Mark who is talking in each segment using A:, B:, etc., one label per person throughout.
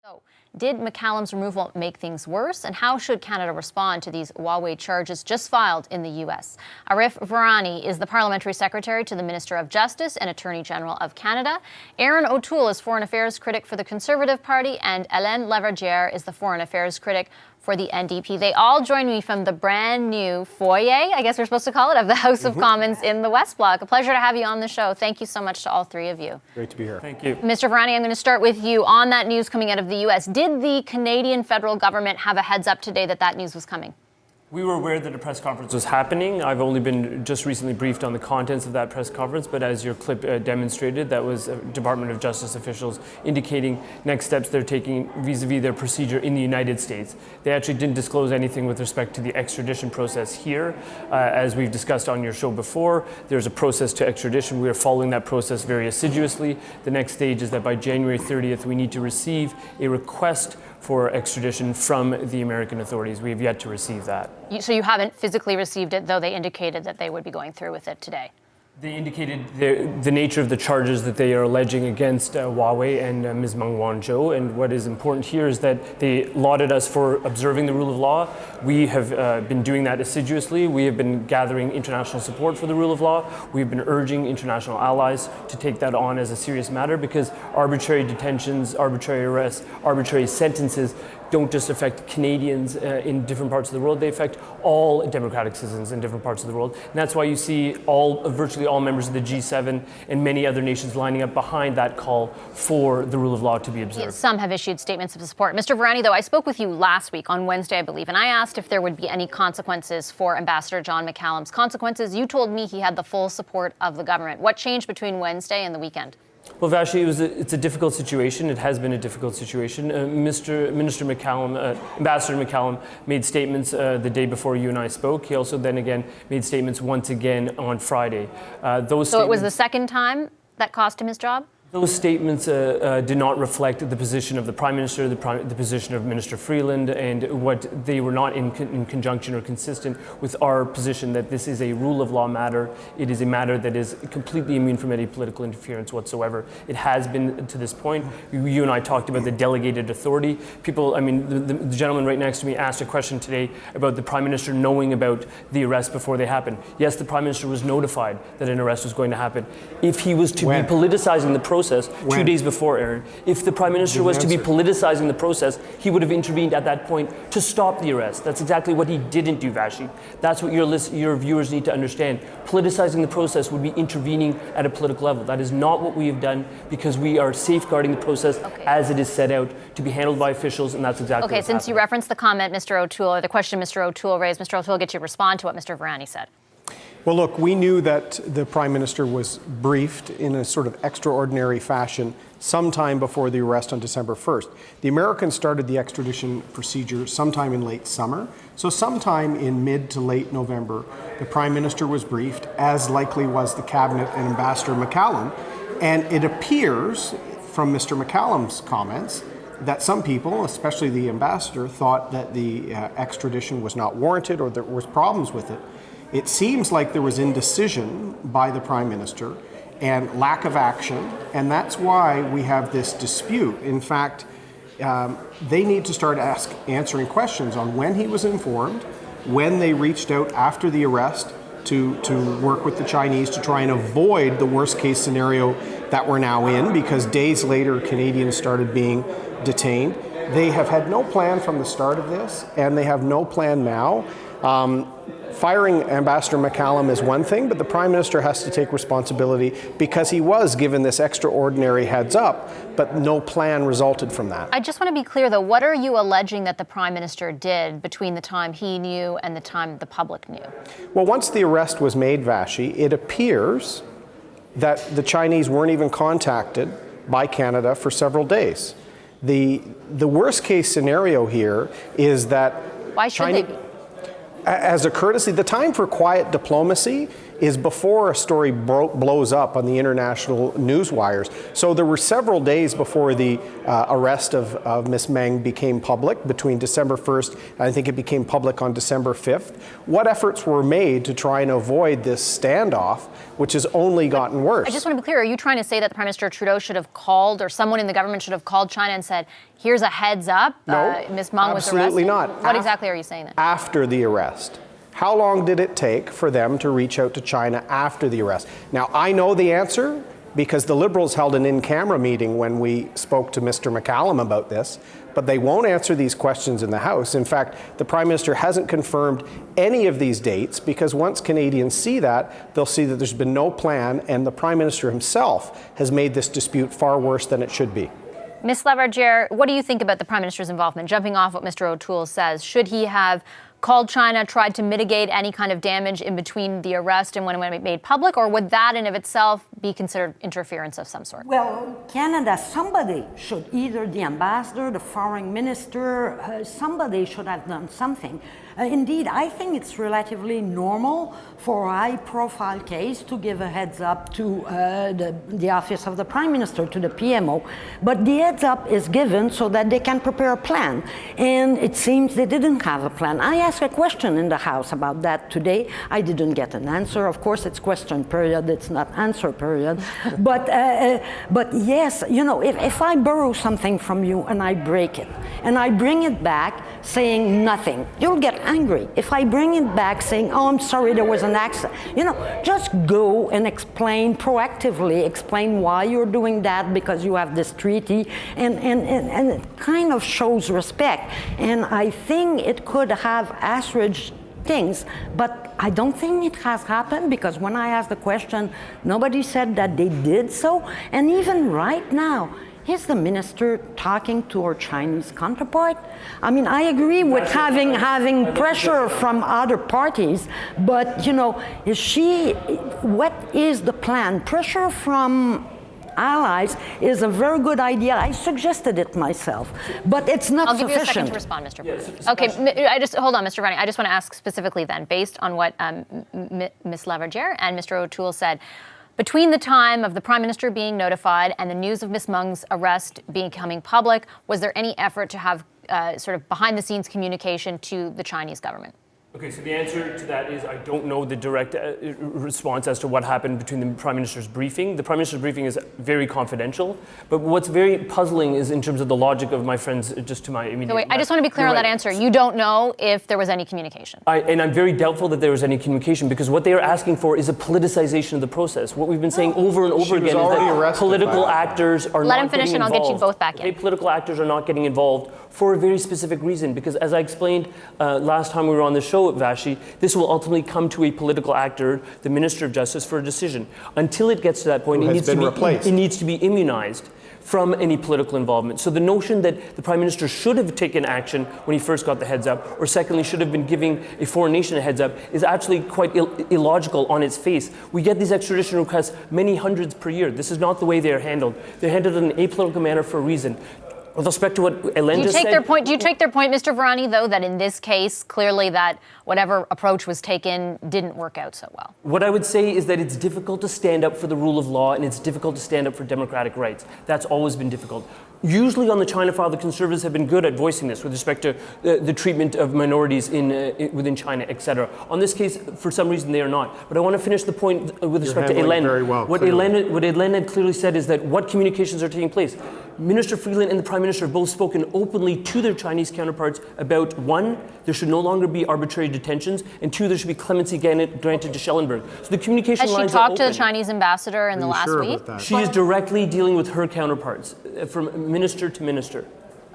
A: So, did McCallum's removal make things worse? And how should Canada respond to these Huawei charges just filed in the U.S.? Arif Virani is the Parliamentary Secretary to the Minister of Justice and Attorney General of Canada. Aaron O'Toole is Foreign Affairs Critic for the Conservative Party. And Hélène Laverdière is the Foreign Affairs Critic for the NDP. They all join me from the brand new foyer, I guess we're supposed to call it, of the House of Commons in the West Block. A pleasure to have you on the show. Thank you so much to all three of you.
B: Great to be here.
C: Thank you.
A: Mr. Virani, I'm going to start with you on that news coming out of the U.S. Did the Canadian federal government have a heads up today that news was coming?
C: We were aware that a press conference was happening. I've only been just recently briefed on the contents of that press conference, but as your clip demonstrated, that was Department of Justice officials indicating next steps they're taking vis-a-vis their procedure in the United States. They actually didn't disclose anything with respect to the extradition process here. As we've discussed on your show before, there's a process to extradition. We are following that process very assiduously. The next stage is that by January 30th, we need to receive a request for extradition from the American authorities. We have yet to receive that.
A: So you haven't physically received it, though they indicated that they would be going through with it today?
C: They indicated the nature of the charges that they are alleging against Huawei and Ms. Meng Wanzhou. And what is important here is that they lauded us for observing the rule of law. We have been doing that assiduously. We have been gathering international support for the rule of law. We've been urging international allies to take that on as a serious matter, because arbitrary detentions, arbitrary arrests, arbitrary sentences don't just affect Canadians in different parts of the world, they affect all democratic citizens in different parts of the world. And that's why you see virtually all members of the G7 and many other nations lining up behind that call for the rule of law to be observed.
A: Some have issued statements of support. Mr. Virani, though, I spoke with you last week on Wednesday, I believe, and I asked if there would be any consequences for Ambassador John McCallum's consequences. You told me he had the full support of the government. What changed between Wednesday and the weekend?
C: Well, Vashi, it's a difficult situation. It has been a difficult situation. Ambassador McCallum made statements the day before you and I spoke. He also then again made statements once again on Friday.
A: So it was the second time that cost him his job?
C: Those statements did not reflect the position of the Prime Minister, the position of Minister Freeland, and what they were not in conjunction or consistent with our position that this is a rule of law matter. It is a matter that is completely immune from any political interference whatsoever. It has been to this point. You and I talked about the delegated authority. People, the gentleman right next to me asked a question today about the Prime Minister knowing about the arrest before they happened. Yes, the Prime Minister was notified that an arrest was going to happen. If he was to be politicizing the process 2 days before, Aaron, if the Prime Minister was to be politicizing the process, he would have intervened at that point to stop the arrest. That's exactly what he didn't do, Vashi. That's what your viewers need to understand. Politicizing the process would be intervening at a political level. That is not what we have done, because we are safeguarding the process as it is set out to be handled by officials, and that's exactly what's
A: since
C: happening.
A: You referenced the comment Mr. O'Toole, or the question Mr. O'Toole raised, Mr. O'Toole, get you to respond to what Mr. Virani said.
B: Well, look, we knew that the Prime Minister was briefed in a sort of extraordinary fashion sometime before the arrest on December 1st. The Americans started the extradition procedure sometime in late summer. So sometime in mid to late November, the Prime Minister was briefed, as likely was the Cabinet and Ambassador McCallum. And it appears from Mr. McCallum's comments that some people, especially the Ambassador, thought that the extradition was not warranted or there was problems with it. It seems like there was indecision by the Prime Minister and lack of action, and that's why we have this dispute. In fact, they need to start answering questions on when he was informed, when they reached out after the arrest to work with the Chinese to try and avoid the worst case scenario that we're now in, because days later Canadians started being detained. They have had no plan from the start of this, and they have no plan now. Firing Ambassador McCallum is one thing, but the Prime Minister has to take responsibility, because he was given this extraordinary heads up, but no plan resulted from that.
A: I just want to be clear, though. What are you alleging that the Prime Minister did between the time he knew and the time the public knew?
B: Well, once the arrest was made, Vashi, it appears that the Chinese weren't even contacted by Canada for several days. The worst case scenario here is that
A: Why should they be?
B: As a courtesy, the time for quiet diplomacy is before a story blows up on the international news wires. So there were several days before the arrest of Ms. Meng became public, between December 1st, and I think it became public on December 5th. What efforts were made to try and avoid this standoff, which has only gotten worse?
A: I just want to be clear, are you trying to say that Prime Minister Trudeau should have called, or someone in the government should have called China and said, here's a heads up,
B: No,
A: Ms. Meng was arrested?
B: absolutely not.
A: What exactly are you saying then?
B: After the arrest. How long did it take for them to reach out to China after the arrest? Now, I know the answer because the Liberals held an in-camera meeting when we spoke to Mr. McCallum about this, but they won't answer these questions in the House. In fact, the Prime Minister hasn't confirmed any of these dates because once Canadians see that, they'll see that there's been no plan, and the Prime Minister himself has made this dispute far worse than it should be.
A: Ms. Laverdiere, what do you think about the Prime Minister's involvement? Jumping off what Mr. O'Toole says, should he have called China, tried to mitigate any kind of damage in between the arrest and when it made public, or would that in of itself be considered interference of some sort?
D: Well, Canada, somebody should, either the ambassador, the foreign minister, somebody should have done something. Indeed, I think it's relatively normal for a high-profile case to give a heads up to the office of the Prime Minister, to the PMO. But the heads up is given so that they can prepare a plan. And it seems they didn't have a plan. I asked a question in the House about that today. I didn't get an answer. Of course, it's question period. It's not answer period. But yes, you know, if I borrow something from you and I break it, and I bring it back saying nothing, you'll get angry. If I bring it back saying, oh, I'm sorry, there was an accident, you know, just go and explain, proactively explain why you're doing that, because you have this treaty, and it kind of shows respect. And I think it could have assuaged things, but I don't think it has happened, because when I asked the question, nobody said that they did so. And even right now, is the minister talking to her Chinese counterpart? I mean, I agree with having pressure from other parties, but you know, what is the plan? Pressure from allies is a very good idea. I suggested it myself, but it's not sufficient.
A: I'll give you a second to respond, Mr. Yes, okay, hold on, Mr. Varney. I just want to ask specifically then, based on what Ms. Laverdiere and Mr. O'Toole said, between the time of the Prime Minister being notified and the news of Ms. Meng's arrest becoming public, was there any effort to have sort of behind-the-scenes communication to the Chinese government?
C: Okay, so the answer to that is I don't know the direct response as to what happened between the Prime Minister's briefing. The Prime Minister's briefing is very confidential, but what's very puzzling is in terms of the logic of my friends, just to my immediate
A: left. I just want to be clear on that answer. You don't know if there was any communication.
C: And I'm very doubtful that there was any communication, because what they are asking for is a politicization of the process. What we've been saying over and over again is that political actors are not getting involved.
A: Let him finish and I'll get you both back in.
C: Political actors are not getting involved for a very specific reason, because as I explained last time we were on the show at Vashi, this will ultimately come to a political actor, the Minister of Justice, for a decision. Until it gets to that point, it needs to be immunized from any political involvement. So the notion that the Prime Minister should have taken action when he first got the heads up, or secondly should have been giving a foreign nation a heads up, is actually quite illogical on its face. We get these extradition requests many hundreds per year. This is not the way they are handled. They're handled in an apolitical manner for a reason. With respect to what Ellen just said...
A: Do you take their point, Mr. Varani, though, that in this case, clearly that whatever approach was taken didn't work out so well?
C: What I would say is that it's difficult to stand up for the rule of law, and it's difficult to stand up for democratic rights. That's always been difficult. Usually on the China file, the Conservatives have been good at voicing this with respect to the treatment of minorities within China, etc. On this case, for some reason, they are not. But I want to finish the point with respect to Hélène.
B: Very well,
C: what Hélène had clearly said is that what communications are taking place. Minister Freeland and the Prime Minister have both spoken openly to their Chinese counterparts about, one, there should no longer be arbitrary detentions, and two, there should be clemency granted to Schellenberg. So the communication lines are open.
A: Has she talked to the Chinese ambassador in the last week?
C: She is directly dealing with her counterparts, from minister to minister.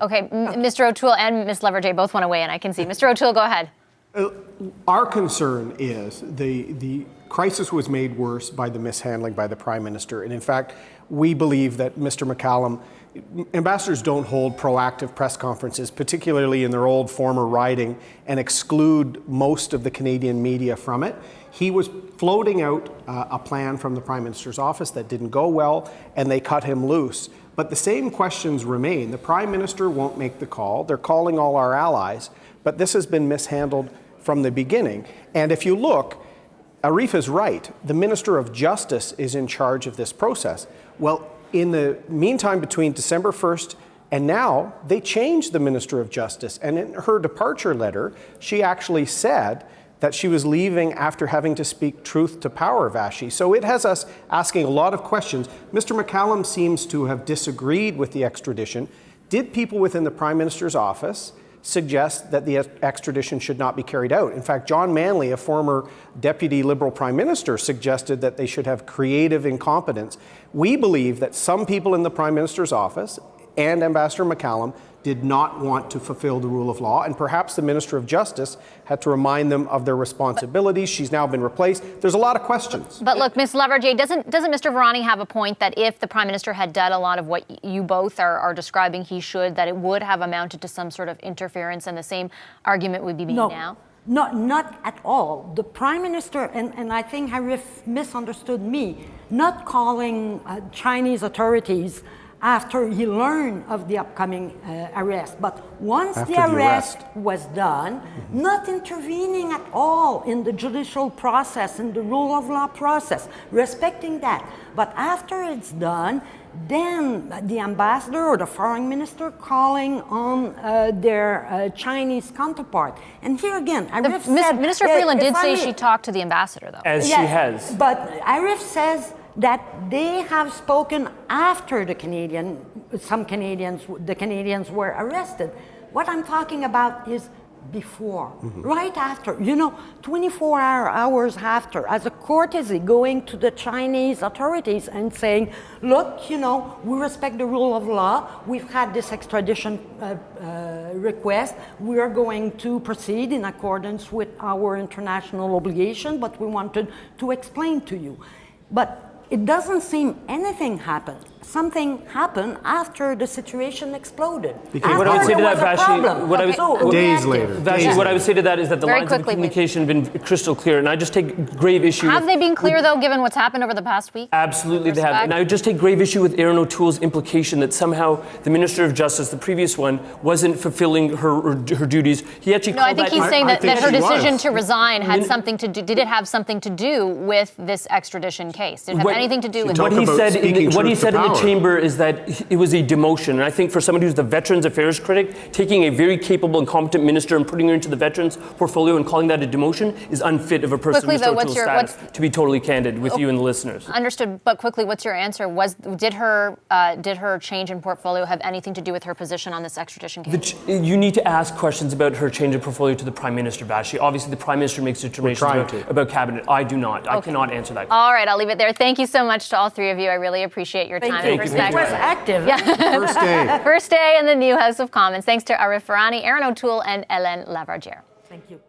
A: Okay, Mr. O'Toole and Ms. Laverdiere both want to weigh in, I can see. Mr. O'Toole, go ahead.
B: Our concern is the crisis was made worse by the mishandling by the Prime Minister. And in fact, we believe that Mr. McCallum, ambassadors don't hold proactive press conferences, particularly in their old former riding, and exclude most of the Canadian media from it. He was floating out a plan from the Prime Minister's office that didn't go well, and they cut him loose. But the same questions remain. The Prime Minister won't make the call. They're calling all our allies, but this has been mishandled from the beginning. And if you look, Arif is right. The Minister of Justice is in charge of this process. Well, in the meantime, between December 1st and now, they changed the Minister of Justice. And in her departure letter, she actually said that she was leaving after having to speak truth to power, Vashi. So it has us asking a lot of questions. Mr. McCallum seems to have disagreed with the extradition. Did people within the Prime Minister's office suggest that the extradition should not be carried out? In fact, John Manley, a former Deputy Liberal Prime Minister, suggested that they should have creative incompetence. We believe that some people in the Prime Minister's office and Ambassador McCallum did not want to fulfill the rule of law, and perhaps the Minister of Justice had to remind them of their responsibilities. She's now been replaced. There's a lot of questions.
A: But look, Ms. Lavardier, doesn't Mr. Virani have a point that if the Prime Minister had done a lot of what you both are describing he should, that it would have amounted to some sort of interference, and the same argument would be made now?
D: Not at all. The Prime Minister, and I think Arif misunderstood me, not calling Chinese authorities after he learned of the upcoming arrest. But once the arrest was done, not intervening at all in the judicial process, in the rule of law process, respecting that. But after it's done, then the ambassador or the foreign minister calling on their Chinese counterpart. And here again, Arif said...
A: Minister Freeland did say she talked to the ambassador, though.
C: As she has.
D: But Arif says that they have spoken after the Canadians were arrested. What I'm talking about is before, right after, 24 hours after, as a courtesy going to the Chinese authorities and saying, look, we respect the rule of law, we've had this extradition request, we are going to proceed in accordance with our international obligation, but we wanted to explain to you. But it doesn't seem anything happened. Something happened after the situation exploded.
C: What I would say to that, Vashi,
B: days later.
C: Vashi, what I would say to that is that the lines of communication have been crystal clear, and I just take grave issue.
A: Have they been clear, though, given what's happened over the past week?
C: Absolutely, they have. And I would just take grave issue with Erin O'Toole's implication that somehow the Minister of Justice, the previous one, wasn't fulfilling her duties. He actually called
A: I think he's saying that her decision to resign had something to do. Did it have something to do with this extradition case? Did it have anything to do with
C: what he said? What he said in the chamber is that it was a demotion. And I think for somebody who's the Veterans Affairs critic, taking a very capable and competent minister and putting her into the Veterans portfolio and calling that a demotion is unfit of a person with Mr. O'Toole's status, to be totally candid with you and the listeners.
A: Understood, but quickly, what's your answer? Did her change in portfolio have anything to do with her position on this extradition case?
C: You need to ask questions about her change in portfolio to the Prime Minister, Vashi. Obviously, the Prime Minister makes determinations about cabinet. I do not. I cannot answer that question.
A: All right, I'll leave it there. Thank you so much to all three of you. I really appreciate your time and perspective.
D: It was active.
A: Yeah. First day in the new House of Commons. Thanks to Arif Virani, Erin O'Toole, and Hélène Lavardière.
D: Thank you.